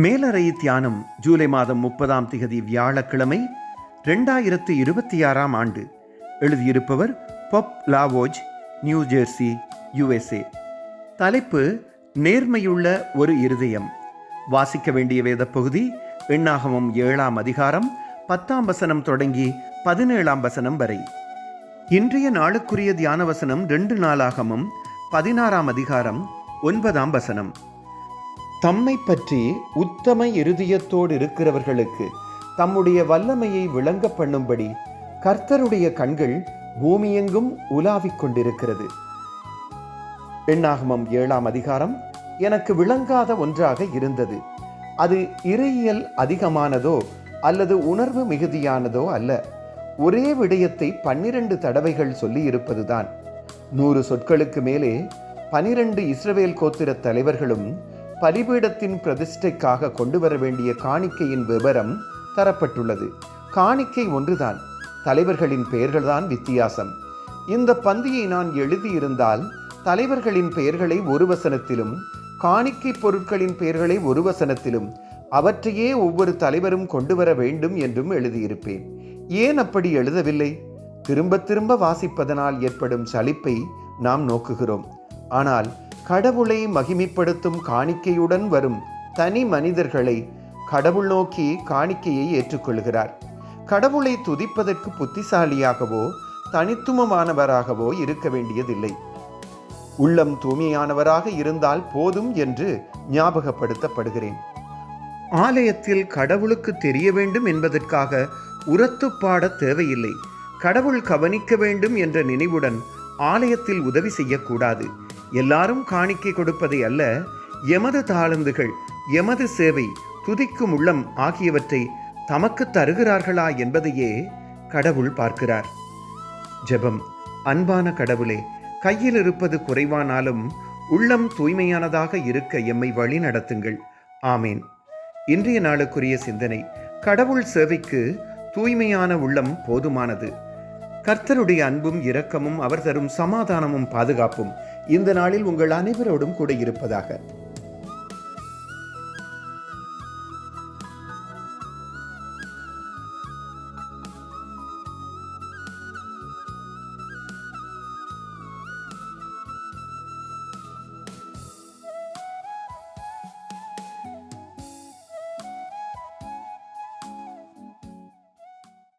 மேலறை தியானம் ஜூலை மாதம் 30 வியாழக்கிழமை 2026 ஆண்டு. எழுதியிருப்பவர் பொப் லாவோஜ், நியூ ஜெர்சி, USA. தலைப்பு: நேர்மையுள்ள ஒரு இருதயம். வாசிக்க வேண்டிய வேத பகுதி எண்ணாகமம் 7ஆம் அதிகாரம் 10ஆம் வசனம் தொடங்கி 17ஆம் வசனம் வரை. இன்றைய நாளுக்குரிய தியான வசனம் 2 நாளாகமம் 16ஆம் அதிகாரம் 9ஆம் வசனம். தம்மை பற்றி உத்தம இருதயத்தோடு இருக்கிறவர்களுக்கு தம்முடைய வல்லமையை விளங்க பண்ணும்படி கர்த்தருடைய கண்கள் பூமியெங்கும் உலாவிக் கொண்டிருக்கிறது. எண்ணாகமம் 7ஆம் அதிகாரம் எனக்கு விளங்காத ஒன்றாக இருந்தது. அது இறையியல் அதிகமானதோ அல்லது உணர்வு மிகுதியானதோ அல்ல. ஒரே விடயத்தை 12 தடவைகள் சொல்லி இருப்பதுதான். 100 சொற்களுக்கு மேலே 12 இஸ்ரவேல் கோத்திர தலைவர்களும் பலிபீடத்தின் பிரதிஷ்டைக்காக கொண்டு வர வேண்டிய காணிக்கையின் விவரம் தரப்பட்டுள்ளது. காணிக்கை ஒன்றுதான், தலைவர்களின் பெயர்கள்தான் வித்தியாசம். இந்த பந்தியை நான் எழுதியிருந்தால் தலைவர்களின் பெயர்களை ஒரு வசனத்திலும், காணிக்கை பொருட்களின் பெயர்களை ஒரு வசனத்திலும், அவற்றையே ஒவ்வொரு தலைவரும் கொண்டு வர வேண்டும் என்றும் எழுதியிருப்பேன். ஏன் அப்படி எழுதவில்லை? திரும்ப திரும்ப வாசிப்பதனால் ஏற்படும் சலிப்பை நாம் நோக்குகிறோம். ஆனால் கடவுளை மகிமைப்படுத்தும் காணிக்கையுடன் வரும் தனி மனிதர்களை கடவுள் நோக்கி காணிக்கையை ஏற்றுக்கொள்கிறார். கடவுளை துதிப்பதற்கு புத்திசாலியாகவோ தனித்துவமானவராகவோ இருக்க வேண்டியதில்லை. உள்ளம் தூய்மையானவராக இருந்தால் போதும் என்று ஞாபகப்படுத்தப்படுகிறேன். ஆலயத்தில் கடவுளுக்கு தெரிய வேண்டும் என்பதற்காக உரத்து பாட தேவையில்லை. கடவுள் கவனிக்க வேண்டும் என்ற நினைவுடன் ஆலயத்தில் உதவி செய்யக்கூடாது. எல்லாரும் காணிக்கை கொடுப்பதை அல்ல, எமது தாளந்துகள், எமது சேவை, துதிக்கும் உள்ளம் ஆகியவற்றை தமக்கு தருகிறார்களா என்பதையே கடவுள் பார்க்கிறார். ஜெபம். அன்பான கடவுளே, கையில் இருப்பது குறைவானாலும் உள்ளம் தூய்மையானதாக இருக்க எம்மை வழி நடத்துங்கள். ஆமேன். இன்றைய நாளுக்குரிய சிந்தனை: கடவுள் சேவைக்கு தூய்மையான உள்ளம் போதுமானது. கர்த்தருடைய அன்பும் இரக்கமும் அவர் தரும் சமாதானமும் பாதுகாப்பும் இந்த நாளில் உங்கள் அனைவரோடும் கூட இருப்பதாக.